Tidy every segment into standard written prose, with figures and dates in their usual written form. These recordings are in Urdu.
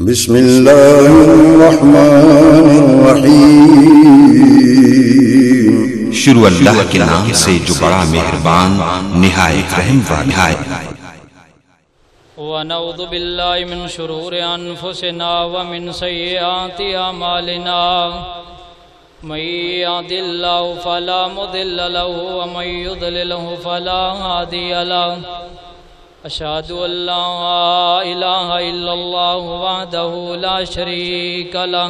بسم اللہ الرحمن الرحیم۔ شروع اللہ کے نام سے جو بڑا مہربان نہایت رحم والا ہے۔ ونعوذ باللہ من شرور انفسنا ومن سیئات اعمالنا، من یهد اللہ فلا مضل له ومن یضلل فلا ہادی له، اشہد ان لا الہ الا اللہ وحدہ لا شریک له،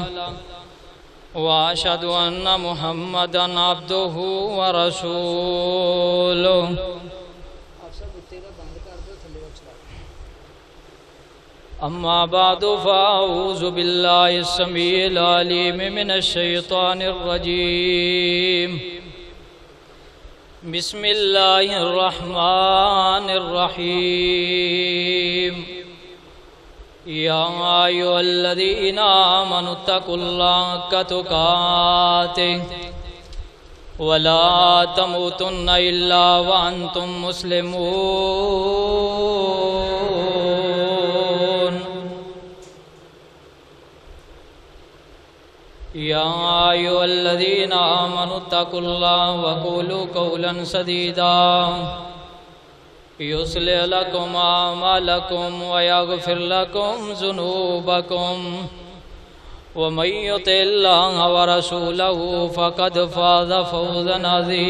واشہد ان محمدا عبدہ ورسولہ۔ اما بعد فاعوذ باللہ السمیع العلیم من الشیطان الرجیم، بسم اللہ الرحمن الرحیم۔ یا ایھا الذین آمنوا اتقوا اللہ حق تقاتہ ولا تموتن الا وانتم مسلمون۔ یا ایھا الذین آمنوا اتقوا اللہ وقولوا قولا سدیدا یصلح لکم اعمالکم ویغفر لکم ذنوبکم، ومن یطع اللہ ورسولہ فقد فاز فوزا عظیما۔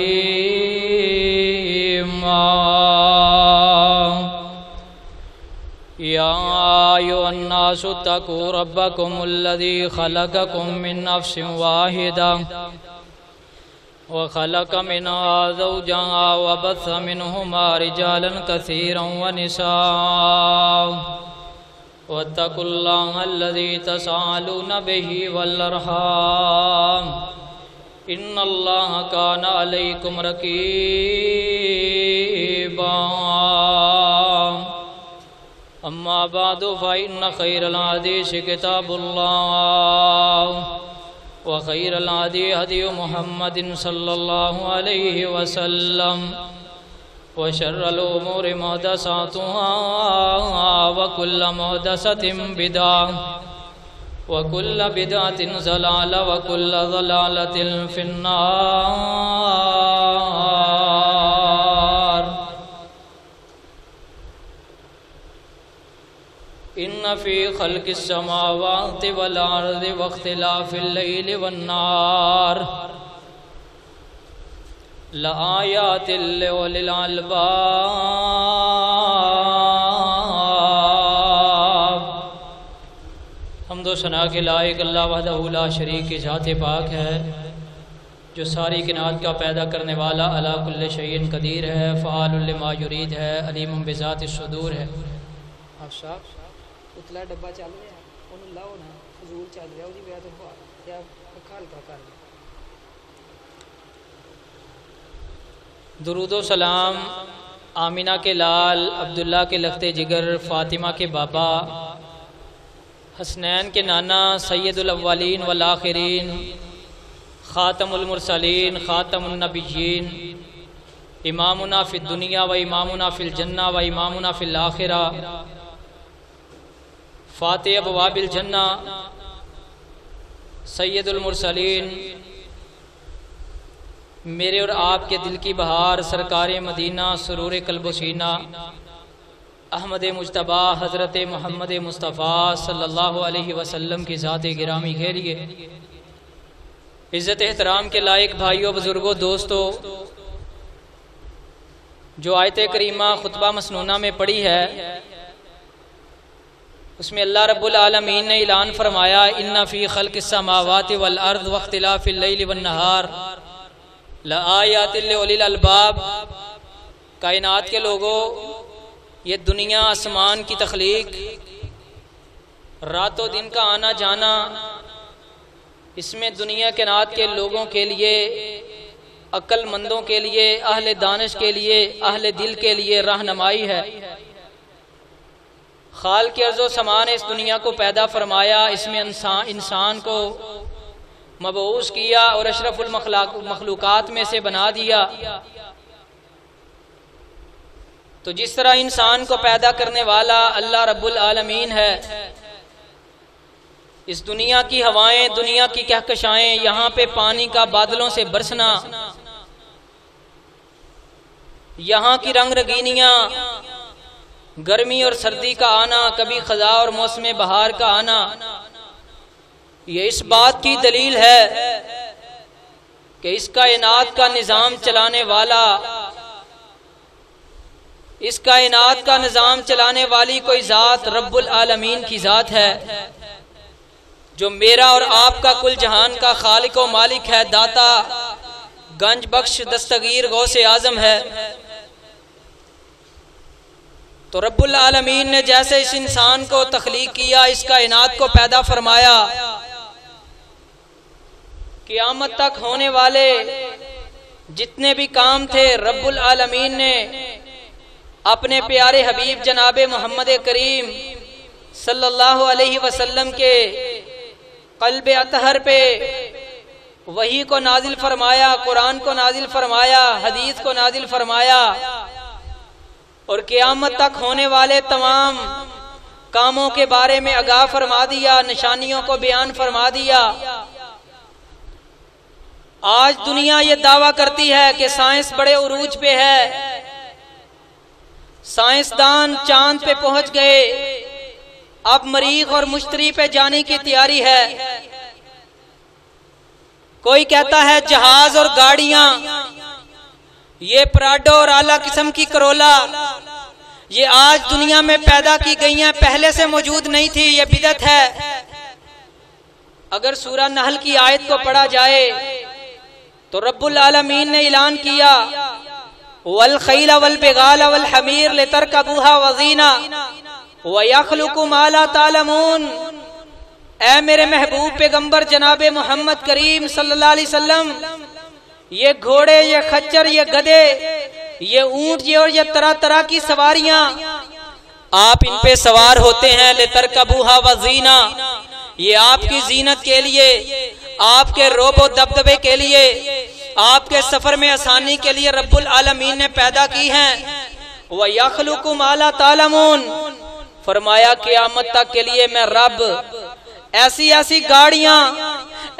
یا ایھا الناس اتقوا ربکم الذی خلقکم من نفس واحدہ وخلق منها زوجها وبث منهما رجالا كثيرا ونساء، واتقوا الله الذي تساءلون به والأرحام إن الله كان عليكم رقيبا۔ أما بعد فإن خير الحديث كتاب الله، وخير الهدي هدي محمد صلى الله عليه وسلم، وشر الأمور محدثاتها وكل محدثة بدعة وكل بدعة ضلالة وكل ضلالة في النار۔ ان فی خلق السماوات والارض واختلاف اللیل والنہار لآیات لأولی الالباب۔ حمد و ثنا کے لائق اللہ وحدہ لا شریک کی ذات پاک ہے، جو ساری کائنات کا پیدا کرنے والا علی کل شیء قدیر ہے، فعال لما یرید ہے، علیم بذات الصدور ہے۔ آپ صاحب اتلا ڈبا چل رہا انہوں لاؤ نا، فضول چل رہا وہ وجہ تو پکا ہلکا کر لیں۔ درود و سلام آمینہ کے لال، عبداللہ کے لخت جگر، فاطمہ کے بابا، حسنین کے نانا، سید الاولین والآخرین، خاتم المرسلین، خاتم النبیین، امامنا فی الدنیا و امامنا فی الجنہ و امامنا فی الآخرہ، فاتح ابواب الجنہ، سید المرسلین، میرے اور آپ کے دل کی بہار، سرکار مدینہ، سرور قلب و سینہ، احمد مجتبیٰ حضرت محمد مصطفیٰ صلی اللہ علیہ وسلم کی ذات گرامی کے لیے عزت احترام کے لائق بھائیوں، بزرگوں، دوستوں، جو آیت کریمہ خطبہ مسنونہ میں پڑھی ہے، اس میں اللہ رب العالمین نے اعلان فرمایا ان فی خلق السماوات والارض واختلاف اللیل والنہار لآیات لأولی الالباب۔ کائنات کے لوگوں، یہ دنیا آسمان کی تخلیق، رات و دن کا آنا جانا، اس میں دنیا کائنات کے لوگوں کے لیے، عقل مندوں کے لیے، اہل دانش کے لیے، اہل دل کے لیے رہنمائی ہے۔ خالق ارض و سما نے اس دنیا کو پیدا فرمایا، اس میں انسان کو مبعوث کیا اور اشرف المخلوقات میں سے بنا دیا۔ تو جس طرح انسان کو پیدا کرنے والا اللہ رب العالمین ہے، اس دنیا کی ہوائیں، دنیا کی کہکشائیں، یہاں پہ پانی کا بادلوں سے برسنا، یہاں کی رنگ رنگینیاں، گرمی اور سردی کا آنا، کبھی خزاں اور موسم بہار کا آنا، یہ اس بات کی دلیل ہے کہ اس کائنات کا نظام چلانے والا، اس کائنات کا نظام چلانے والی کوئی ذات رب العالمین کی ذات ہے، جو میرا اور آپ کا کل جہان کا خالق و مالک ہے، داتا، گنج بخش، دستگیر، غوث اعظم ہے۔ تو رب العالمین نے جیسے اس انسان کو تخلیق کیا، اس کائنات کو پیدا فرمایا، قیامت تک ہونے والے جتنے بھی کام تھے رب العالمین نے اپنے پیارے حبیب جناب محمد کریم صلی اللہ علیہ وسلم کے قلب اطہر پہ وحی کو نازل فرمایا، قرآن کو نازل فرمایا، حدیث کو نازل فرمایا، اور قیامت تک ہونے والے تمام کاموں کے بارے میں آگاہ فرما دیا، نشانیوں کو بیان فرما دیا۔ آج دنیا یہ دعویٰ کرتی ہے کہ سائنس بڑے عروج پہ ہے، سائنسدان چاند پہ پہنچ گئے، اب مریخ اور مشتری پہ جانے کی تیاری ہے۔ کوئی کہتا ہے جہاز اور گاڑیاں، یہ پراڈو اور اعلیٰ قسم کی کرولا، یہ آج دنیا میں پیدا کی گئی ہیں، پہلے سے موجود نہیں تھی، یہ بدعت ہے۔ اگر سورہ نحل کی آیت کو پڑھا جائے تو رب العالمین نے اعلان کیا وَالْخَيْلَ وَالْبِغَالَ وَالْحَمِيرَ لِتَرْكَبُوهَا وَزِينَةً وَيَخْلُقُ مَا لَا تَعْلَمُونَ۔ اے میرے محبوب پیغمبر جناب محمد کریم صلی اللہ علیہ وسلم، یہ گھوڑے، یہ خچر، یہ گدھے، یہ اونٹ، یہ اور یہ طرح طرح کی سواریاں، آپ ان پہ سوار ہوتے ہیں، لِتَرْكَبُوهَا وَزِينَةً، یہ آپ کی زینت کے لیے، آپ کے روب و دبدبے کے لیے، آپ کے سفر میں آسانی کے لیے رب العالمین نے پیدا کی ہیں۔ وَيَخْلُقُ مَا لَا تَعْلَمُونَ، فرمایا قیامت تک کے لیے میں رب ایسی ایسی گاڑیاں،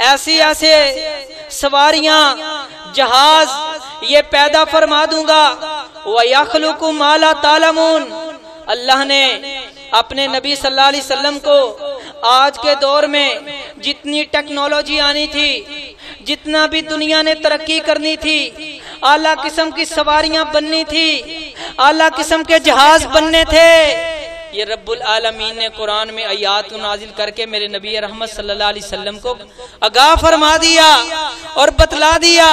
ایسی ایسے سواریاں، جہاز یہ پیدا فرما دوں گا۔ وَيَخْلُقُ مَا لَا تَعْلَمُونَ، اللہ نے اپنے نبی صلی اللہ علیہ وسلم کو آج کے دور میں جتنی ٹیکنالوجی آنی تھی، جتنا بھی دنیا نے ترقی کرنی تھی، اعلیٰ قسم کی سواریاں بننی تھی، اعلیٰ قسم کے جہاز بننے تھے، یہ رب العالمین نے قرآن میں آیات نازل کر کے میرے نبی رحمت صلی اللہ علیہ وسلم کو آگاہ فرما دیا اور بتلا دیا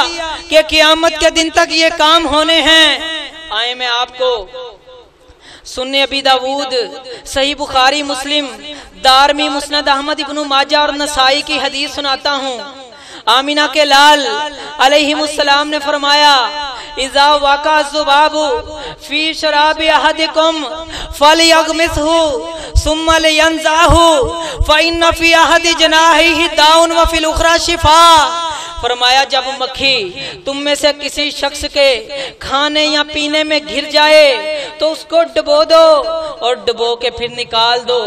کہ قیامت کے دن تک یہ کام ہونے ہیں۔ آئے میں آپ کو سنن ابی داود، صحیح بخاری، مسلم، دارمی، مسند احمد ابن ماجہ اور نسائی کی حدیث سناتا ہوں۔ آمینہ کے لال علیہ السلام نے فرمایا اذا وقع الذباب فی شراب احدکم فلیغمسہ ثم لینزعہ فإن فی احد جناحیہ داء وفی الاخری شفاء۔ فرمایا جب مکھی تم میں سے کسی شخص کے کھانے یا پینے میں گر جائے تو اس کو ڈبو دو اور ڈبو کے پھر نکال دو،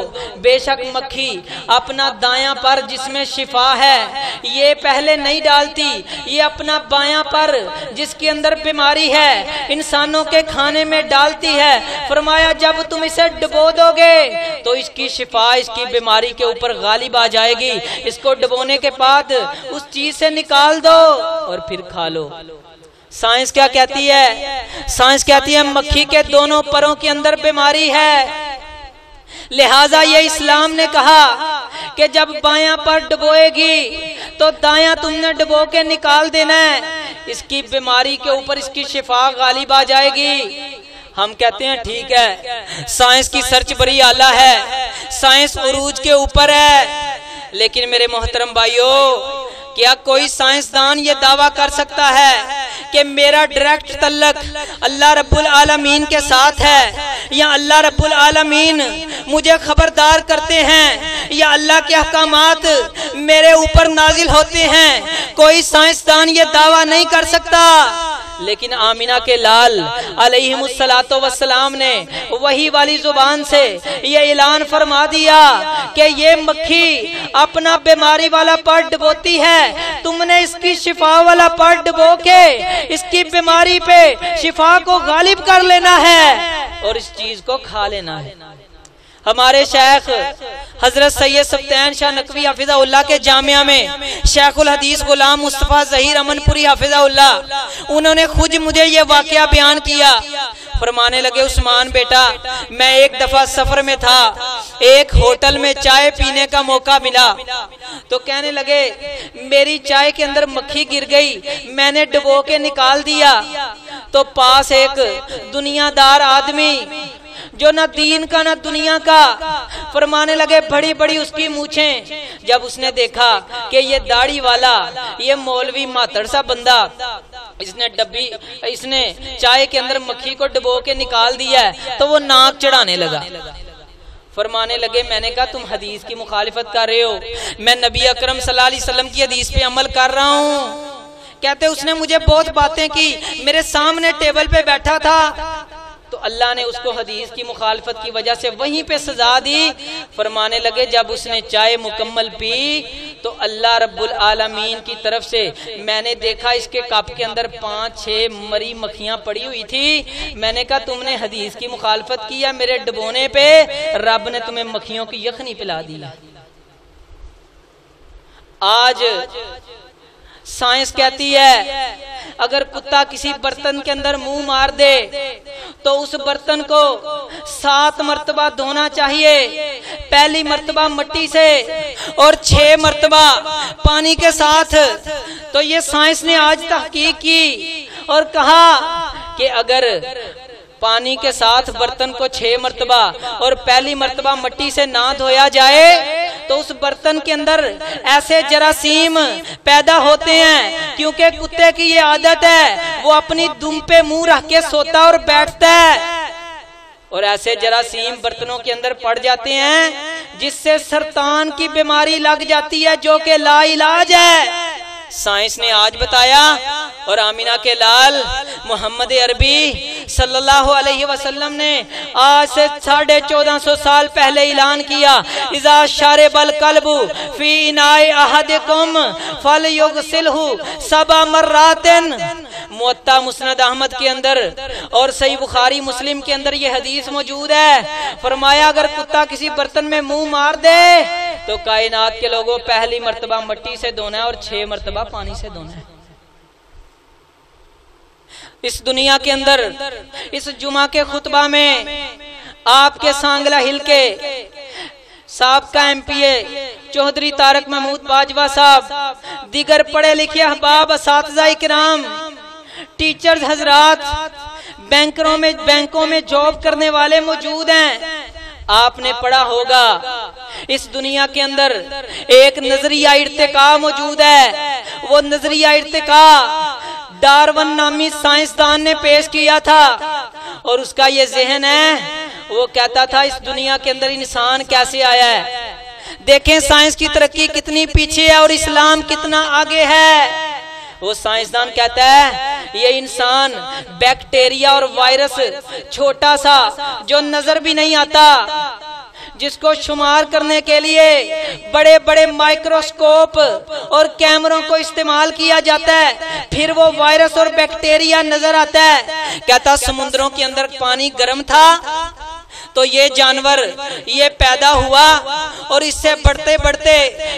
بے شک مکھی اپنا دایاں پر جس میں شفا ہے یہ پہلے نہیں ڈالتی، یہ اپنا بایاں پر جس کے اندر بیماری ہے انسانوں کے کھانے میں ڈالتی ہے۔ فرمایا جب تم اسے ڈبو دو گے تو اس کی شفا اس کی بیماری کے اوپر غالب آ جائے گی، اس کو ڈبونے کے بعد اس چیز سے نکال دو اور پھر کھا لو۔ سائنس کیا کہتی ہے؟ سائنس کہتی ہے مکھی کے دونوں پروں کے اندر بیماری ہے، لہٰذا یہ اسلام نے کہا کہ جب بایاں پر ڈبوئے گی تو دایاں تم نے ڈبو کے نکال دینا ہے، اس کی بیماری کے اوپر اس کی شفا غالب آ جائے گی۔ ہم کہتے ہیں ٹھیک ہے، سائنس کی سرچ بڑی اعلیٰ ہے، سائنس عروج کے اوپر ہے، لیکن میرے محترم بھائیو، کیا کوئی سائنسدان یہ دعویٰ کر سکتا ہے کہ میرا ڈائریکٹ تعلق اللہ رب العالمین کے ساتھ ہے، یا اللہ رب العالمین مجھے خبردار کرتے ہیں، یا اللہ کے احکامات میرے اوپر نازل ہوتے ہیں؟ کوئی سائنسدان یہ دعویٰ نہیں کر سکتا، لیکن آمینہ کے لال علیہم الصلاۃ والسلام نے وہی والی زبان سے یہ اعلان فرما دیا کہ یہ مکھی اپنا بیماری والا پر ڈبوتی ہے، تم نے اس کی شفا والا پر ڈبو کے اس کی بیماری پہ شفا کو غالب کر لینا ہے اور اس چیز کو کھا لینا ہے۔ ہمارے شیخ حضرت سید سبطین شاہ نقوی حافظہ اللہ کے جامعہ میں شیخ الحدیث غلام مصطفیٰ ظہیر امن پوری حافظہ اللہ، انہوں نے خود مجھے یہ واقعہ بیان کیا۔ فرمانے لگے عثمان بیٹا، میں ایک دفعہ سفر میں تھا، ایک ہوٹل میں چائے پینے کا موقع ملا تو کہنے لگے میری چائے کے اندر مکھی گر گئی، میں نے ڈبو کے نکال دیا تو پاس ایک دنیا دار آدمی جو نہ دین کا نہ دنیا کا، فرمانے لگے بڑی بڑی اس کی مونچھیں، جب اس نے دیکھا کہ یہ داڑھی والا، یہ مولوی ماتڑ سا بندہ، اس نے چائے کے اندر مکھی کو ڈبو کے نکال دیا ہے تو وہ ناک چڑھانے لگا۔ فرمانے لگے میں نے کہا تم حدیث کی مخالفت کر رہے ہو، میں نبی اکرم صلی اللہ علیہ وسلم کی حدیث پہ عمل کر رہا ہوں۔ کہتے اس نے مجھے بہت باتیں کی، میرے سامنے ٹیبل پہ بیٹھا تھا تو اللہ نے اس کو حدیث کی مخالفت کی وجہ سے وہیں پہ سزا دی۔ فرمانے لگے جب اس نے چائے مکمل پی تو اللہ رب العالمین کی طرف سے میں نے دیکھا اس کے کپ کے اندر 5-6 مری مکھیاں پڑی ہوئی تھی۔ میں نے کہا تم نے حدیث کی مخالفت کی ہے، میرے ڈبونے پہ رب نے تمہیں مکھیوں کی یخنی پلا دی۔ آج سائنس کہتی ہے اگر کتا کسی برتن کے اندر منہ مار دے تو اس برتن کو 7 مرتبہ دھونا چاہیے، پہلی مرتبہ مٹی سے اور 6 مرتبہ پانی کے ساتھ۔ تو یہ سائنس نے آج تحقیق کی اور کہا کہ اگر پانی کے ساتھ برتن کو 6 مرتبہ اور پہلی مرتبہ مٹی سے نہ دھویا جائے تو اس برتن کے اندر ایسے جراثیم پیدا ہوتے ہیں، کیونکہ کتے کی یہ عادت ہے وہ اپنی دم پہ منہ رکھ کے سوتا اور بیٹھتا ہے، اور ایسے جراثیم برتنوں کے اندر پڑ جاتے ہیں جس سے سرطان کی بیماری لگ جاتی ہے جو کہ لا علاج ہے۔ سائنس نے آج بتایا، اور آمینہ کے لال محمد عربی صلی اللہ علیہ وسلم نے آج سے 1450 سال پہلے اعلان کیا، اذا شارب الکلب فی اناء احدکم فلیغسلہ 7 مرات۔ موطا مسند احمد کے اندر اور صحیح بخاری مسلم کے اندر یہ حدیث موجود ہے۔ فرمایا اگر کتا کسی برتن میں منہ مار دے تو کائنات کے لوگوں پہلی مرتبہ مٹی سے دھونا ہے اور 6 مرتبہ پانی سے دھونا ہے۔ اس دنیا کے اندر اس جمعہ کے خطبہ میں آپ کے سانگلہ ہل کے سابقہ ایم پی اے چوہدری طارق محمود باجوہ صاحب، دیگر پڑھے لکھے احباب، اساتذہ کرام، ٹیچرز حضرات، بینکوں میں جاب کرنے والے موجود ہیں۔ آپ نے پڑھا ہوگا اس دنیا کے اندر ایک نظریہ ارتقاء موجود ہے، وہ نظریہ ارتقاء ڈارون نامی سائنسدان نے پیش کیا تھا، اور اس کا یہ ذہن ہے، وہ کہتا تھا اس دنیا کے اندر انسان کیسے آیا ہے، دیکھیں سائنس کی ترقی کتنی پیچھے ہے اور اسلام کتنا آگے ہے۔ وہ سائنسدان کہتا ہے یہ انسان بیکٹیریا اور وائرس چھوٹا سا جو نظر بھی نہیں آتا، جس کو شمار کرنے کے لیے بڑے بڑے مائکروسکوپ اور کیمروں کو استعمال کیا جاتا ہے، پھر وہ وائرس اور بیکٹیریا نظر آتا ہے۔ کہتا سمندروں کے اندر پانی گرم تھا تو یہ جانور یہ پیدا ہوا، اور اس سے بڑھتے بڑھتے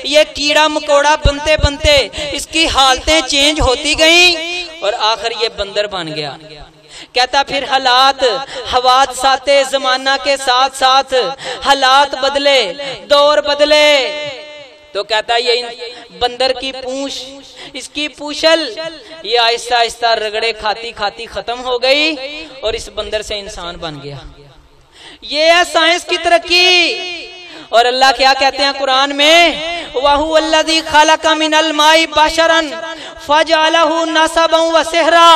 یہ کیڑا مکوڑا بنتے بنتے اس کی حالتیں چینج ہوتی گئیں اور آخر یہ بندر بن گیا۔ کہتا پھر حالات حوادثات زمانہ کے ساتھ ساتھ حالات بدلے، دور بدلے، تو کہتا یہ بندر کی پونچھ، اس کی پوچھل یہ آہستہ آہستہ رگڑے کھاتی کھاتی ختم ہو گئی اور اس بندر سے انسان بن گیا۔ یہ ہے سائنس کی ترقی۔ اور اللہ کیا کہتے ہیں قرآن میں، وَهُوَ الَّذِي خَلَقَ مِنَ الْمَاءِ بَشَرًا فَجَعَلَهُ نَسَبًا وَسِحْرًا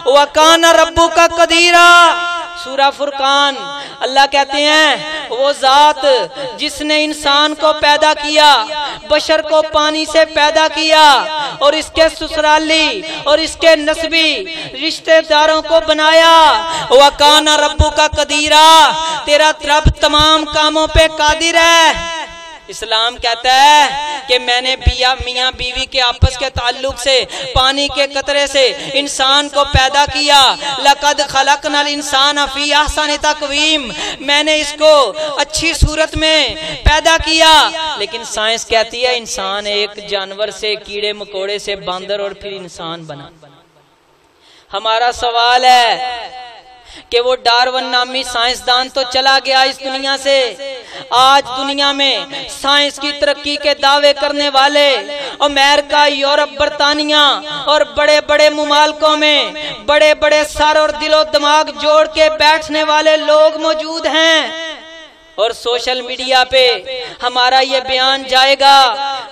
وَكَانَ رَبُّكَ قَدِيرًا۔ سورہ فرقان، اللہ کہتے ہیں وہ ذات جس نے انسان کو پیدا کیا، بشر کو پانی سے پیدا کیا اور اس کے سسرالی اور اس کے نسبی رشتہ داروں کو بنایا۔ وَكَانَ رَبُّكَ قَدِيرًا، تیرا رب تمام کاموں پہ قادر ہے۔ اسلام کہتا ہے کہ میں نے میاں بیوی کے آپس کے تعلق سے، پانی کے قطرے سے انسان کو پیدا کیا۔ لَقَدْ خَلَقْنَا الْإِنسَانَ فِي أَحْسَنِ تَقْوِيمٍ، میں نے اس کو اچھی صورت میں پیدا کیا۔ لیکن سائنس کہتی ہے انسان ایک جانور سے، کیڑے مکوڑے سے، باندر اور پھر انسان بنا۔ ہمارا سوال ہے کہ وہ ڈارون نامی سائنسدان تو چلا گیا اس دنیا سے، آج دنیا میں سائنس کی ترقی کے دعوے کرنے والے امریکہ، یورپ، برطانیہ اور بڑے بڑے ممالکوں میں بڑے بڑے سر اور دل و دماغ جوڑ کے بیٹھنے والے لوگ موجود ہیں، اور سوشل میڈیا پہ ہمارا یہ بیان جائے گا،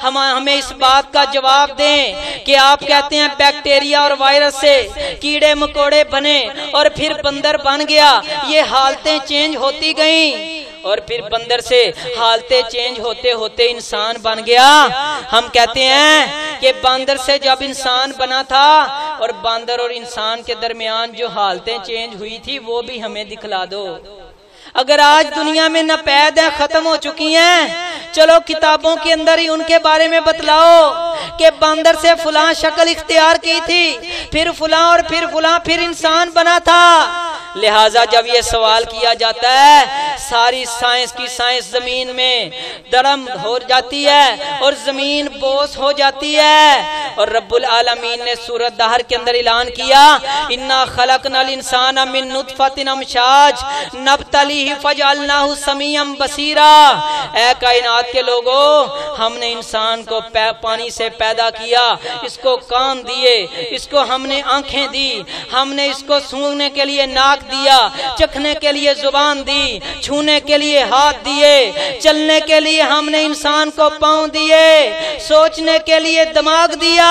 ہمیں اس بات کا جواب دیں کہ آپ کہتے ہیں بیکٹیریا اور وائرس سے کیڑے مکوڑے بنے اور پھر بندر بن گیا، یہ حالتیں چینج ہوتی گئیں، اور پھر بندر سے حالتیں چینج ہوتے ہوتے انسان بن گیا۔ ہم کہتے ہیں کہ باندر سے جب انسان بنا تھا اور باندر اور انسان کے درمیان جو حالتیں چینج ہوئی تھی وہ بھی ہمیں دکھلا دو۔ اگر آج دنیا میں ناپید ہیں، ختم ہو چکی ہیں، چلو کتابوں کے اندر ہی ان کے بارے میں بتلاؤ کہ باندر سے فلاں شکل اختیار کی تھی، پھر فلاں اور پھر فلاں، پھر انسان بنا تھا۔ لہٰذا جب یہ سوال کیا جاتا ہے، ساری سائنس کی سائنس زمین میں درم ہو جاتی ہے اور زمین بوس ہو جاتی ہے، اور رب العالمین نے سورۃ دہر کے اندر اعلان کیا اِنَّا خَلَقْنَا الْإِنسَانَ مِن نُطْفَةٍ أَمْشَاجٍ نَبْتَلِيهِ فَجَعَلْنَاهُ سَمِيعًا بَصِيرًا۔ اے کائنات کے لوگوں، ہم نے انسان کو پانی سے پیدا کیا، اس کو کان دیے، اس کو ہم نے آنکھیں دی، ہم نے اس کو سونگنے کے لیے ناک دیا، چکھنے کے لیے زبان دی، چھونے کے لیے ہاتھ دیے، چلنے کے لیے ہم نے انسان کو پاؤں دیے، سوچنے کے لیے دماغ دیا۔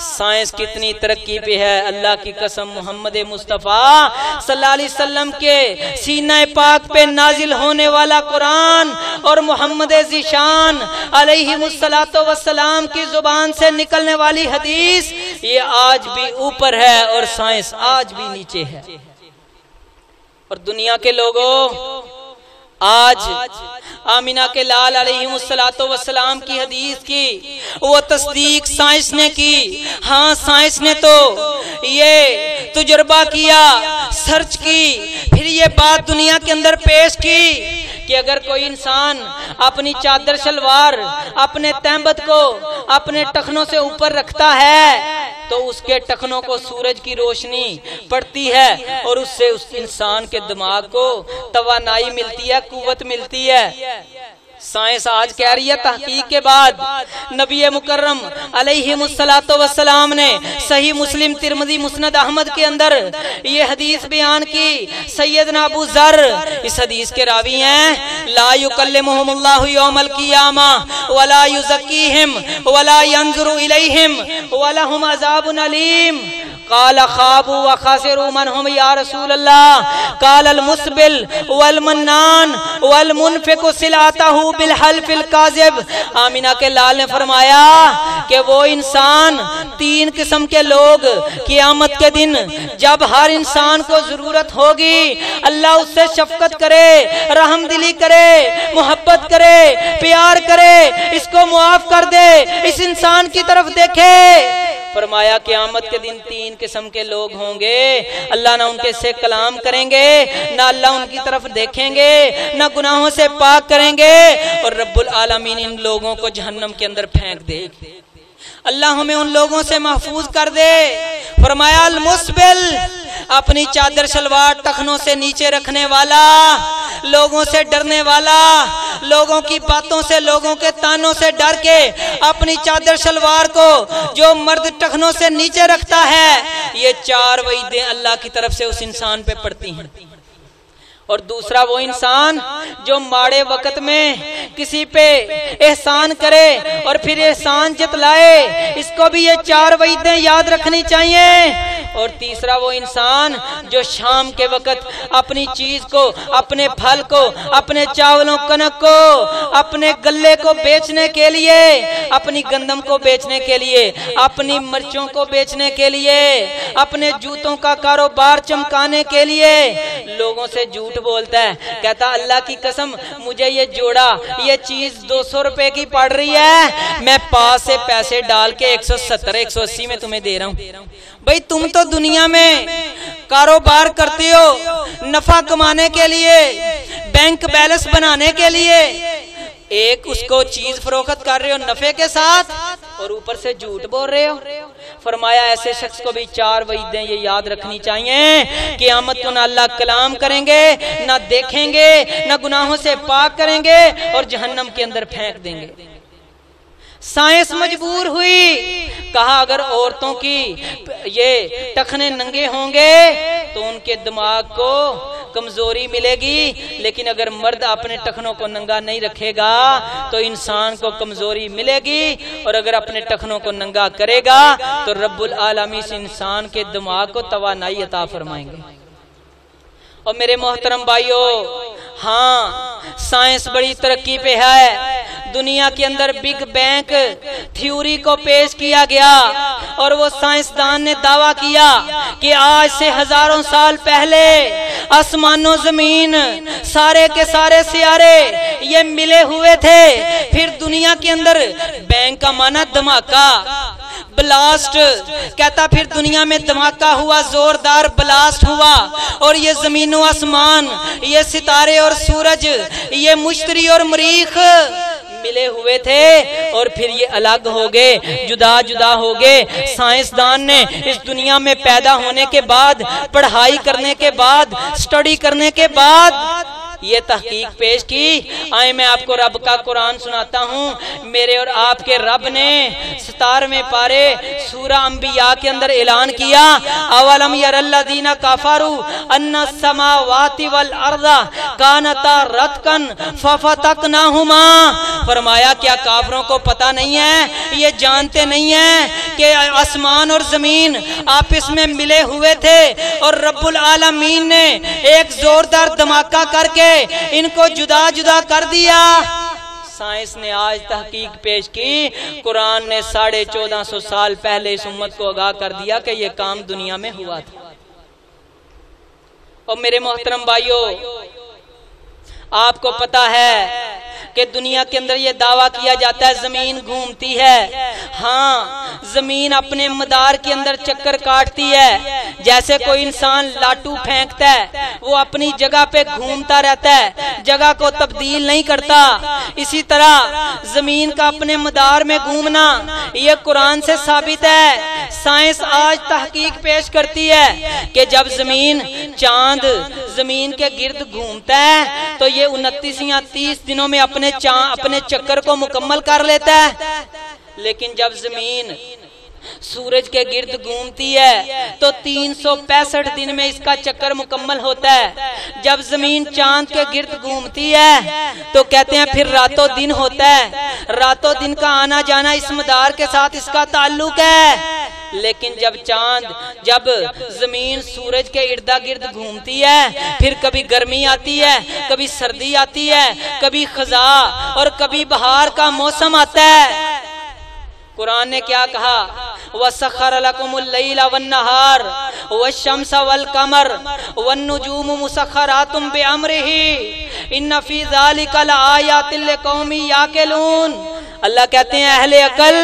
سائنس کتنی ترقی پہ ہے، اللہ کی قسم محمد مصطفیٰ صلی اللہ علیہ وسلم کے سینہ پاک پہ نازل ہونے والا قرآن اور محمد ذیشان علیہ السلام کی زبان سے نکلنے والی حدیث، یہ آج بھی اوپر ہے اور سائنس آج بھی نیچے ہے۔ اور دنیا کے لوگوں، آج آمینہ کے لال علیہ السلام کی حدیث کی وہ تصدیق سائنس نے کی۔ ہاں، سائنس نے تو یہ تجربہ کیا، سرچ کی، پھر یہ بات دنیا کے اندر پیش کی کہ اگر کوئی انسان اپنی چادر شلوار، اپنے تہبند کو اپنے ٹخنوں سے اوپر رکھتا ہے تو اس کے ٹخنوں کو سورج کی روشنی پڑتی ہے اور اس سے اس انسان کے دماغ کو توانائی ملتی ہے، قوت ملتی ہے۔ سائنس آج کہہ رہی ہے، تحقیق کے بعد نبی مکرم علیہ السلام نے صحیح مسلم، ترمذی، مسند احمد کے اندر یہ حدیث بیان کی۔ سیدنا ابو ذر اس حدیث کے راوی ہیں، لا یکلمہم اللہ یوم القیامہ ولا یزکیہم ولا ینظر الیہم ولہم عذاب علیم۔ قال خابوا وخسروا من هم یا رسول اللہ؟ قال المسبل والمنان والمنفق سلعته بالحلف الكاذب۔ آمینہ کے لال نے فرمایا کہ وہ انسان، تین قسم کے لوگ قیامت کے دن جب ہر انسان کو ضرورت ہوگی، اللہ اس سے شفقت کرے، رحم دلی کرے، محبت کرے، پیار کرے، اس کو معاف کر دے، اس انسان کی طرف دیکھے۔ فرمایا قیامت کے دن تین قسم کے لوگ ہوں گے، اللہ نہ ان کے سے کلام کریں گے، نہ اللہ ان کی طرف دیکھیں گے، نہ گناہوں سے پاک کریں گے، اور رب العالمین ان لوگوں کو جہنم کے اندر پھینک دے۔ اللہ ہمیں ان لوگوں سے محفوظ کر دے۔ فرمایا المسبل، اپنی چادر شلوار ٹخنوں سے نیچے رکھنے والا، لوگوں سے ڈرنے والا، لوگوں کی باتوں سے، لوگوں کے تانوں سے ڈر کے اپنی چادر شلوار کو جو مرد ٹخنوں سے نیچے رکھتا ہے، یہ چار وعیدیں اللہ کی طرف سے اس انسان پہ پڑتی ہیں۔ اور دوسرا وہ انسان جو ماڑے وقت میں کسی پہ احسان کرے اور پھر احسان جتلائے، اس کو بھی یہ چار وعیدیں یاد رکھنی چاہیے۔ اور تیسرا وہ انسان جو شام کے وقت اپنی چیز کو، اپنے پھل کو، اپنے چاولوں کنک کو، اپنے گلے کو بیچنے کے لیے، اپنی گندم کو بیچنے کے لیے، اپنی مرچوں کو بیچنے کے لیے، اپنے جوتوں کا کاروبار چمکانے کے لیے لوگوں سے جھوٹ بولتا ہے، کہتا اللہ کی قسم مجھے یہ جوڑا، یہ چیز 200 روپے کی پڑ رہی ہے، میں پاس سے پیسے ڈال کے 170 180 میں تمہیں دے رہا ہوں۔ بھئی تم تو دنیا میں کاروبار کرتے ہو نفع کمانے کے لیے، بینک بیلنس بنانے کے لیے، ایک اس کو چیز فروخت کر رہے ہو نفع کے ساتھ اور اوپر سے جھوٹ بول رہے ہو۔ فرمایا ایسے شخص کو بھی 4 وعیدیں یہ یاد رکھنی چاہیے، قیامت کو نہ اللہ کلام کریں گے، نہ دیکھیں گے، نہ گناہوں سے پاک کریں گے اور جہنم کے اندر پھینک دیں گے۔ سائنس مجبور ہوئی، کہا اگر عورتوں کی یہ ٹخنے ننگے ہوں گے تو ان کے دماغ کو کمزوری ملے گی، لیکن اگر مرد اپنے ٹخنوں کو ننگا نہیں رکھے گا تو انسان کو کمزوری ملے گی، اور اگر اپنے ٹخنوں کو ننگا کرے گا تو رب العالمین سے انسان کے دماغ کو توانائی عطا فرمائیں گے۔ اور میرے محترم بھائیو، ہاں سائنس بڑی ترقی پہ ہے، دنیا کے اندر بگ بینگ تھیوری کو پیش کیا گیا اور وہ سائنسدان نے دعویٰ کیا کہ آج سے ہزاروں سال پہلے آسمان و زمین، سارے کے سارے سیارے یہ ملے ہوئے تھے، پھر دنیا کے اندر بینگ کا معنی دھماکہ، بلاسٹ، کہتا پھر دنیا میں دھماکہ ہوا، زوردار بلاسٹ ہوا اور یہ زمین و آسمان، یہ ستارے اور سورج، یہ مشتری اور مریخ ملے ہوئے تھے اور پھر یہ الگ ہو گئے، جدا جدا ہو گئے۔ سائنسدان نے اس دنیا میں پیدا ہونے کے بعد، پڑھائی کرنے کے بعد، سٹڈی کرنے کے بعد یہ تحقیق پیش کی۔ آئے میں آپ کو رب کا قرآن سناتا ہوں۔ میرے اور آپ کے رب نے 17ویں پارے سورہ انبیاء کے اندر اعلان کیا، اولم یر الذین کفروا ان السماوات والارض کانتا رتقا ففتقناہما۔ فرمایا کیا کافروں کو پتہ نہیں ہے، یہ جانتے نہیں ہیں کہ آسمان اور زمین آپس میں ملے ہوئے تھے اور رب العالمین نے ایک زوردار دھماکہ کر کے ان کو جدا جدا کر دیا۔ سائنس نے آج تحقیق پیش کی، قرآن نے 1450 سال پہلے اس امت کو آگاہ کر دیا کہ یہ کام دنیا میں ہوا تھا۔ اور میرے محترم بھائیو، آپ کو پتا ہے کہ دنیا کے اندر یہ دعویٰ کیا جاتا ہے زمین گھومتی ہے۔ ہاں زمین اپنے مدار کے اندر چکر کاٹتی ہے، جیسے کوئی انسان لاٹو پھینکتا ہے، وہ اپنی جگہ پہ گھومتا رہتا ہے، جگہ کو تبدیل نہیں کرتا۔ اسی طرح زمین کا اپنے مدار میں گھومنا یہ قرآن سے ثابت ہے۔ سائنس آج تحقیق پیش کرتی ہے کہ جب زمین، چاند زمین کے گرد گھومتا ہے تو یہ 29 یا 30 دنوں میں اپنے چکر کو مکمل کر لیتا ہے، لیکن جب زمین سورج کے گرد گھومتی ہے تو 365 دن میں اس کا چکر مکمل ہوتا ہے۔ جب زمین چاند کے گرد گھومتی ہے تو کہتے ہیں پھر راتوں دن ہوتا ہے، راتوں دن کا آنا جانا اس مدار کے ساتھ اس کا تعلق ہے۔ لیکن جب زمین سورج کے ارد گرد گھومتی ہے، پھر کبھی گرمی آتی ہے، کبھی سردی آتی ہے، کبھی خزاں اور کبھی بہار کا موسم آتا ہے۔ قرآن نے کیا کہا؟ وَسَخَّرَ لَكُمُ اللَّيْلَ وَالنَّهَارَ وَالشَّمْسَ وَالْقَمَرَ وَالنُّجُومُ مُسَخَّرَاتٌ بِأَمْرِهِ إِنَّ فِي ذَلِكَ لَآيَاتٍ لِقَوْمٍ يَعْقِلُونَ۔ اللہ کہتے ہیں اہل عقل،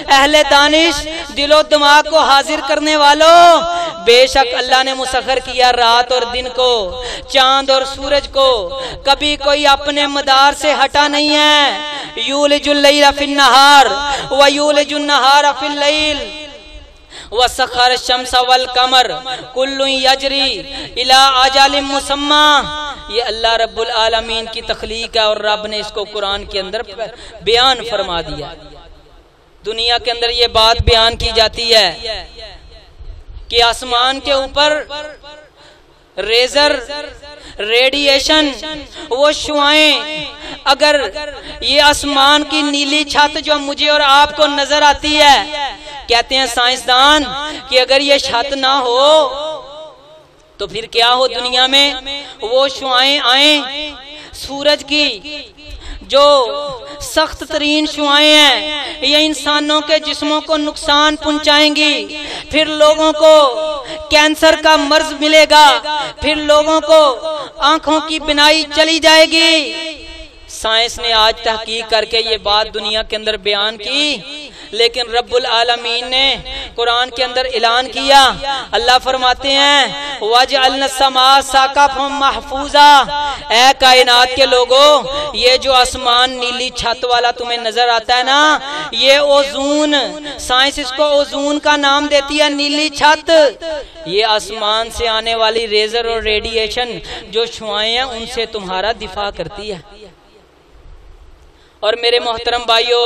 اہل دانش، دل و دماغ کو حاضر کرنے والوں، بے شک اللہ نے مسخر کیا رات اور دن کو، چاند اور سورج کو، کبھی کوئی اپنے مدار سے ہٹا نہیں ہے۔ یولج اللیل فی النہار ویولج النہار فی اللیل وسخر الشمس والقمر کل یجری الی اجل مسمی۔ یہ اللہ رب العالمین کی تخلیق ہے اور رب نے اس کو قرآن کے اندر بیان فرما دیا۔ دنیا کے اندر یہ بات بیان کی جاتی ہے کہ آسمان کے اوپر ریزر ریڈیشن، وہ شعائیں، اگر یہ آسمان کی نیلی چھت جو مجھے اور آپ کو نظر آتی ہے، کہتے ہیں سائنسدان کہ اگر یہ چھت نہ ہو تو پھر کیا ہو دنیا میں؟ وہ شعاعیں آئیں سورج کی جو سخت ترین شعاعیں ہیں، یہ انسانوں کے جسموں کو نقصان پہنچائیں گی، پھر لوگوں کو کینسر کا مرض ملے گا، پھر لوگوں کو آنکھوں کی بینائی چلی جائے گی۔ سائنس نے آج تحقیق کر کے یہ بات دنیا کے اندر بیان کی، لیکن رب العالمین نے قرآن کے اندر اعلان کیا۔ اللہ فرماتے ہیں وَجَعَلْنَا السَّمَاءَ سَقْفًا مَحْفُوظًا، اے کائنات کے لوگوں، یہ جو آسمان نیلی چھت والا تمہیں نظر آتا ہے نا، یہ اوزون، سائنس اس کو اوزون کا نام دیتی ہے، نیلی چھت۔ یہ آسمان سے آنے والی ریزر اور ریڈیشن جو شعاعیں ہیں ان سے تمہارا دفاع کرتی ہے۔ اور میرے محترم بھائیو،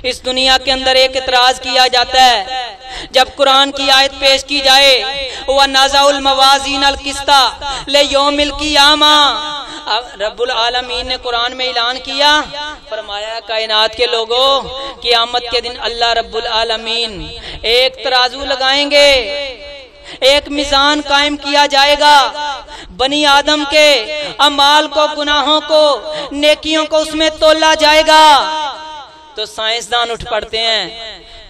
اس دنیا کے اندر ایک اعتراض کیا جاتا ہے جب قرآن کی آیت پیش کی جائے وَنَزَعُ الْمَوَازِينَ الْقِسْطَ لِيَوْمِ الْقِيَامَةِ، رب العالمین نے قرآن میں اعلان کیا، فرمایا کائنات کے لوگوں، قیامت کے دن اللہ رب العالمین ایک ترازو لگائیں گے، ایک میزان قائم کیا جائے گا، بنی آدم کے اعمال کو، گناہوں کو، نیکیوں کو اس میں تولا جائے گا۔ تو سائنسدان اٹھ پڑتے ہیں،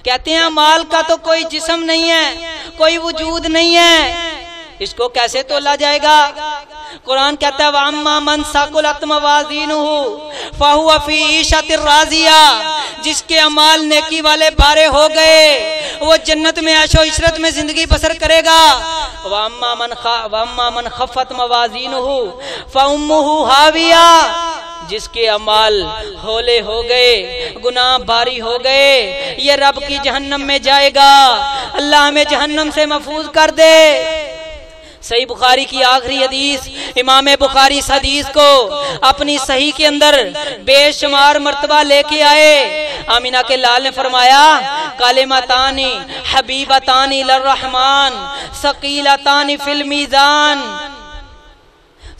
کہتے ہیں اعمال کا تو کوئی جسم نہیں ہے، کوئی وجود نہیں ہے، اس کو کیسے تولا جائے گا؟ قرآن کہتا ہے وَأَمَّا مَنْ ثَقُلَتْ مَوَازِينُهُ فَهُوَ فِي عِيشَةٍ رَاضِيَةٍ، جس کے اعمال نیکی والے بھارے ہو گئے وہ جنت میں عیش و عشرت میں زندگی بسر کرے گا۔ وَأَمَّا مَنْ خَفَّتْ مَوَازِينُهُ فَأُمُّهُ هَاوِيَةٌ، جس کے اعمال ہولے ہو گئے، گناہ بھاری ہو گئے، یہ رب کی جہنم میں جائے گا۔ اللہ ہمیں جہنم سے محفوظ کر دے۔ صحیح بخاری کی آخری حدیث، امام بخاری اس حدیث کو اپنی صحیح کے اندر بے شمار مرتبہ لے کے آئے۔ آمینہ کے لال نے فرمایا کلمتانی حبیبتانی للرحمن ثقیلتانی فی المیزان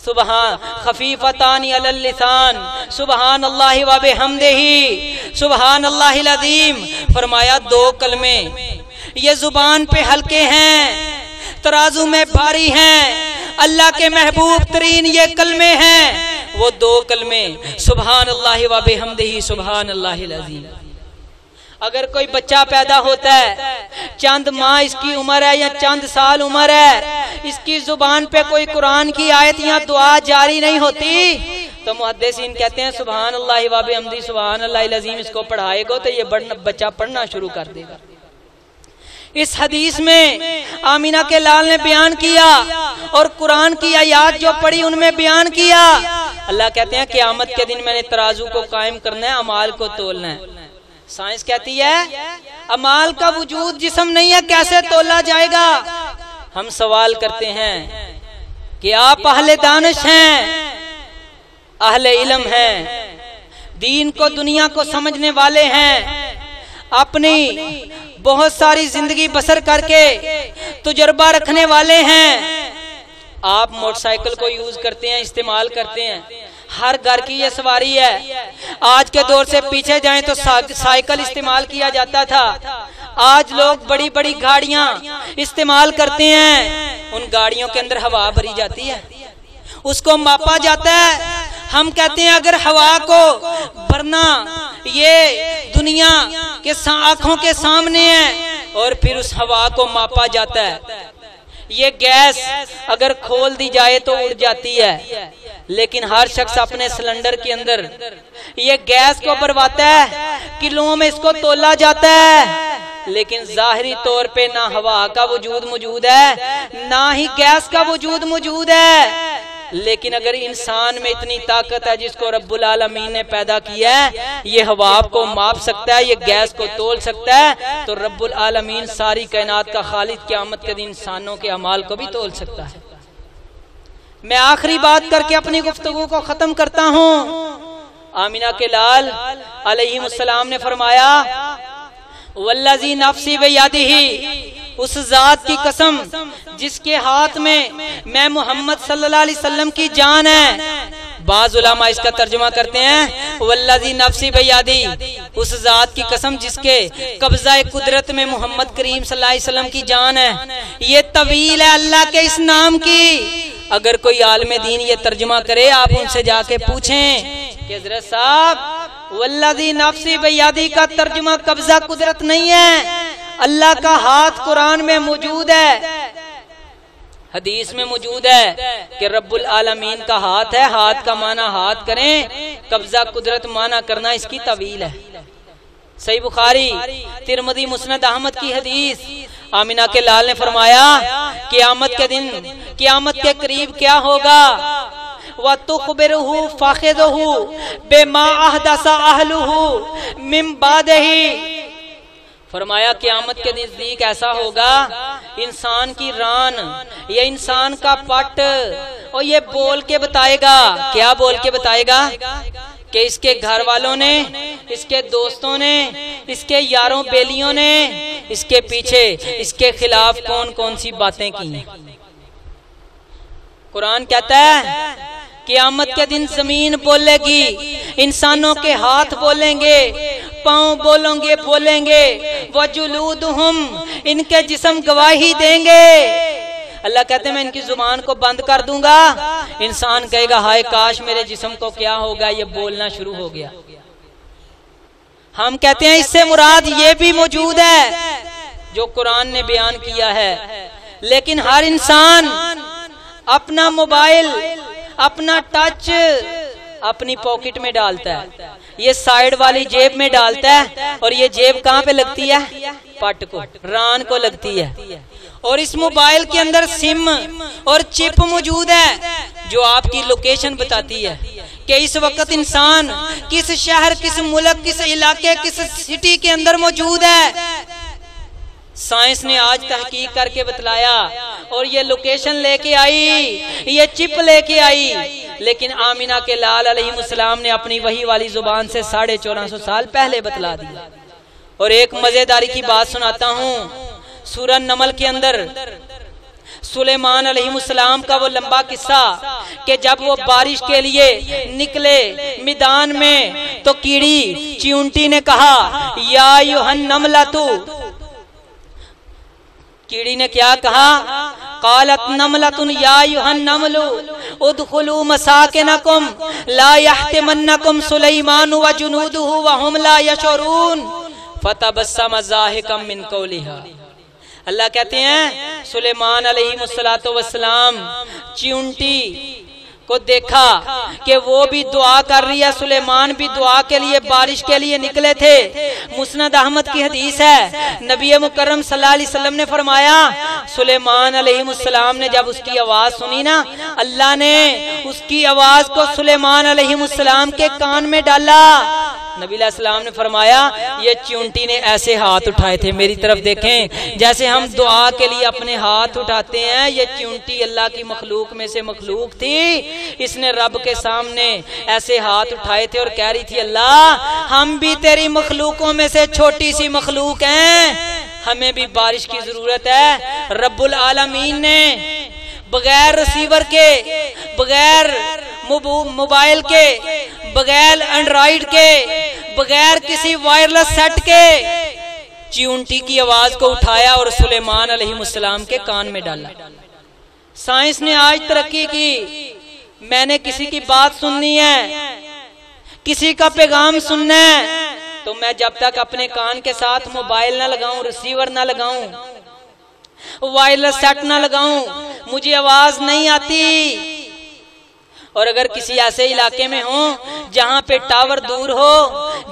سبحان خفیفتانی علی اللسان سبحان اللہ و بحمدہ سبحان اللہ العظیم۔ فرمایا دو کلمے یہ زبان پہ ہلکے ہیں، ترازو میں بھاری ہیں، اللہ کے محبوب ترین یہ کلمے ہیں، وہ دو کلمے سبحان اللہ و بحمدہ سبحان اللہ العظیم۔ اگر کوئی بچہ پیدا ہوتا ہے، چند ماہ اس کی عمر ہے یا چند سال عمر ہے، اس کی زبان پہ کوئی قرآن کی آیت یا دعا جاری نہیں ہوتی، تو محدثین کہتے ہیں سبحان اللہ و بحمدہ سبحان اللہ العظیم اس کو پڑھائے گا تو یہ بچہ پڑھنا شروع کر دے گا۔ اس حدیث میں آمینہ کے لال نے بیان کیا اور قرآن کی آیات جو پڑھی ان میں بیان کیا۔ اللہ کہتے ہیں قیامت کے دن میں نے ترازو کو قائم کرنا ہے، اعمال کو تولنا ہے۔ سائنس کہتی ہے اعمال کا وجود جسم نہیں ہے، کیسے تولا جائے گا؟ ہم سوال کرتے ہیں کہ آپ اہل دانش ہیں، اہل علم ہیں، دین کو دنیا کو سمجھنے والے ہیں، اپنی بہت ساری زندگی بسر کر کے تجربہ رکھنے والے ہیں۔ آپ موٹر سائیکل کو یوز کرتے ہیں، استعمال کرتے ہیں، ہر گھر کی یہ سواری ہے۔ آج کے دور سے پیچھے جائیں تو سائیکل استعمال کیا جاتا تھا، آج لوگ بڑی بڑی گاڑیاں استعمال کرتے ہیں، ان گاڑیوں کے اندر ہوا بھری جاتی ہے، اس کو ماپا جاتا ہے۔ ہم کہتے ہیں اگر ہوا کو بھرنا یہ دنیا کے آنکھوں کے سامنے ہے اور پھر اس ہوا کو ماپا جاتا ہے، یہ گیس اگر کھول دی جائے تو اڑ جاتی ہے، لیکن ہر شخص اپنے سلنڈر کے اندر یہ گیس کو بھرواتا ہے، کلوؤں میں اس کو تولا جاتا ہے، لیکن ظاہری طور پہ نہ ہوا کا وجود موجود ہے نہ ہی گیس کا وجود موجود ہے۔ لیکن اگر انسان میں اتنی طاقت ہے جس کو رب العالمین نے پیدا کیا ہے، یہ ہوا کو ماپ سکتا ہے، یہ گیس کو تول سکتا ہے، تو رب العالمین ساری کائنات کا خالق قیامت کے دن انسانوں کے اعمال کو بھی تول سکتا ہے۔ میں آخری بات کر کے اپنی گفتگو کو ختم کرتا ہوں۔ آمینہ کے لال علیہ السلام نے فرمایا والذی نفسی بیدہ، اس ذات کی قسم جس کے ہاتھ میں میں محمد صلی اللہ علیہ وسلم کی جان ہے۔ بعض علماء اس کا ترجمہ کرتے ہیں والذی نفسی بیدہ، اس ذات کی قسم جس کے قبضہ قدرت میں محمد کریم صلی اللہ علیہ وسلم کی جان ہے. یہ طویل ہے اللہ کے اس نام کی. اگر کوئی عالم دین یہ ترجمہ کرے آپ ان سے جا کے پوچھیں کہ حضرت صاحب والذی نفسی بیدی کا ترجمہ قبضہ قدرت نہیں ہے. اللہ کا ہاتھ قرآن میں موجود ہے, حدیث میں موجود ہے کہ رب العالمین کا ہاتھ ہے. ہاتھ کا معنی ہاتھ کریں, قبضہ قدرت معنی کرنا اس کی طویل ہے. صحیح بخاری, ترمذی, مسند احمد کی حدیث. آمینہ کے لال نے فرمایا قیامت کے دن, قیامت کے قریب کیا ہوگا؟ وَتُخْبِرُهُ فَخِذُهُ بِمَا أَحْدَثَ أَهْلُهُ مِن بَعْدِهِ. فرمایا قیامت کے نزدیک ایسا ہوگا انسان کی ران یا انسان کا پٹ اور یہ بول کے بتائے گا. کیا بول کے بتائے گا؟ کہ اس کے گھر والوں نے, اس کے دوستوں نے, اس کے یاروں بیلیوں نے اس کے پیچھے اس کے خلاف کون کون سی باتیں کی. قرآن کہتا ہے قیامت کے دن زمین بولے گی, انسانوں کے ہاتھ بولیں گے, پاؤں بولیں گے, وجلودہم, ان کے جسم گواہی دیں گے. اللہ کہتے ہیں میں ان کی زبان کو بند کر دوں گا. انسان کہے گا ہائے کاش میرے جسم کو کیا ہوگا, یہ بولنا شروع ہو گیا. ہم کہتے ہیں اس سے مراد یہ بھی موجود ہے جو قرآن نے بیان کیا ہے. لیکن ہر انسان اپنا موبائل, اپنا ٹچ اپنی پاکٹ میں ڈالتا ہے. یہ سائیڈ والی جیب میں ڈالتا ہے اور یہ جیب کہاں پہ لگتی ہے؟ پٹ کو, ران کو لگتی ہے. اور اس موبائل کے اندر سم اور چپ موجود ہے جو آپ کی لوکیشن بتاتی ہے کہ اس وقت انسان کس شہر, کس ملک, کس علاقے, کس سٹی کے اندر موجود ہے. سائنس نے آج تحقیق کر کے بتلایا اور یہ لوکیشن لے کے آئی, یہ چپ لے کے آئی. لیکن آمینہ کے لال علیہ السلام نے اپنی وحی والی زبان سے 1450 سال پہلے بتلا دیا. اور ایک مزیداری کی بات سناتا ہوں. سورہ نمل کے اندر سلیمان علیہ السلام کا وہ لمبا قصہ کہ جب وہ بارش کے لیے نکلے میدان میں تو کیڑی چیونٹی نے کہا یا ایھا النملۃ. کیڑی نے کیا کہا؟ قالت نملۃ یا ایھا النمل ادخلوا مساکنکم لا یحطمنکم سلیمان وجنودہ وہم لا یشعرون فتبسم ضاحکا من قولہا. اللہ کہتے ہیں سلیمان علیہ السلام چیونٹی کو دیکھا کہ وہ بھی دعا کر رہی ہے, سلیمان بھی دعا کے لیے بارش کے لیے نکلے تھے. مسند احمد کی حدیث ہے, نبی مکرم صلی اللہ علیہ وسلم نے فرمایا سلیمان علیہ السلام نے جب اس کی آواز سنی نا, اللہ نے اس کی آواز کو سلیمان علیہ السلام کے کان میں ڈالا. نبی علیہ السلام نے فرمایا یہ چیونٹی نے ایسے ہاتھ اٹھائے تھے, میری طرف دیکھیں جیسے ہم دعا کے لیے اپنے ہاتھ اٹھاتے ہیں. یہ چیونٹی اللہ کی مخلوق میں سے مخلوق تھی, اس نے رب کے سامنے ایسے ہاتھ اٹھائے تھے اور کہہ رہی تھی اللہ ہم بھی تیری مخلوقوں میں سے چھوٹی سی مخلوق ہیں, ہمیں بھی بارش کی ضرورت ہے. رب العالمین نے بغیر ریسیور کے, بغیر موبائل کے, بغیر اینڈرائیڈ کے, بغیر کسی وائرلیس سیٹ کے چیونٹی کی آواز کو اٹھایا اور سلیمان علیہ السلام کے کان میں ڈالا. سائنس نے آج ترقی کی, میں نے کسی کی بات سننی ہے, کسی کا پیغام سننا ہے تو میں جب تک اپنے کان کے ساتھ موبائل نہ لگاؤں, ریسیور نہ لگاؤں, وائرلیس سیٹ نہ لگاؤں, مجھے آواز نہیں آتی. اور اگر کسی ایسے علاقے میں ہوں جہاں پہ ٹاور دور ہو,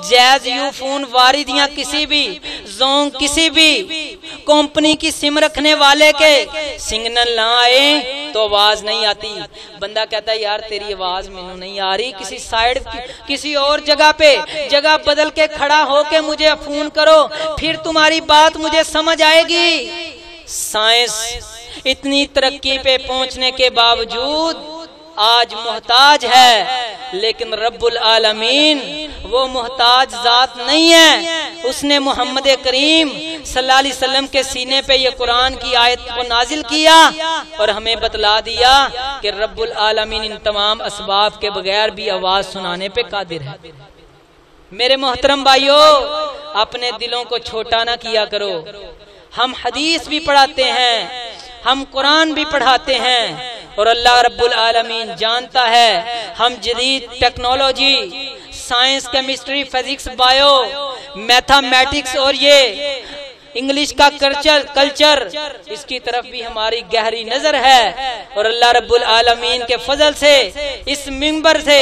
جیز, یو فون, وارد یا کسی بھی زونگ, کسی بھی کمپنی کی سم رکھنے والے کے سگنل نہ آئے تو آواز نہیں آتی. بندہ کہتا ہے یار تیری آواز میں نہیں آ رہی, کسی سائیڈ کسی اور جگہ پہ جگہ بدل کے کھڑا ہو کے مجھے فون کرو, پھر تمہاری بات مجھے سمجھ آئے گی. سائنس اتنی ترقی پہ پہنچنے کے باوجود آج محتاج ہے, لیکن رب العالمین وہ محتاج ذات نہیں ہے. اس نے محمد کریم صلی اللہ علیہ وسلم کے سینے پہ یہ قرآن کی آیت کو نازل کیا اور ہمیں بتلا دیا کہ رب العالمین ان تمام اسباب کے بغیر بھی آواز سنانے پہ قادر ہے. میرے محترم بھائیوں، اپنے دلوں کو چھوٹا نہ کیا کرو۔ ہم حدیث بھی پڑھاتے ہیں، ہم قرآن بھی پڑھاتے ہیں، اور اللہ رب العالمین جانتا ہے ہم جدید technology, science, chemistry, physics, bio, mathematics اور یہ انگلش کا کلچر، اس کی طرف بھی ہماری گہری نظر ہے، اور اللہ رب العالمین کے فضل سے اس منبر سے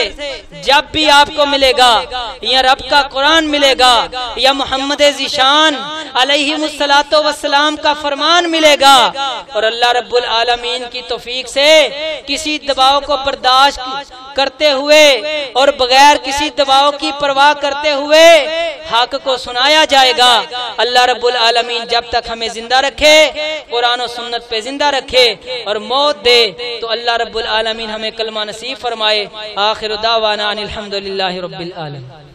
جب بھی آپ کو ملے گا یا رب کا قرآن ملے گا یا محمد ذیشان علیہ السلام کا فرمان ملے گا، اور اللہ رب العالمین کی توفیق سے کسی دباؤ کو برداشت کرتے ہوئے اور بغیر کسی دباؤ کی پرواہ کرتے ہوئے حق کو سنایا جائے گا۔ اللہ رب العالمین جب تک ہمیں زندہ رکھے، قرآن و سنت پہ زندہ رکھے اور موت دے، تو اللہ رب العالمین ہمیں کلمہ نصیب فرمائے۔ آخر دعوانا ان الحمدللہ رب العالمین۔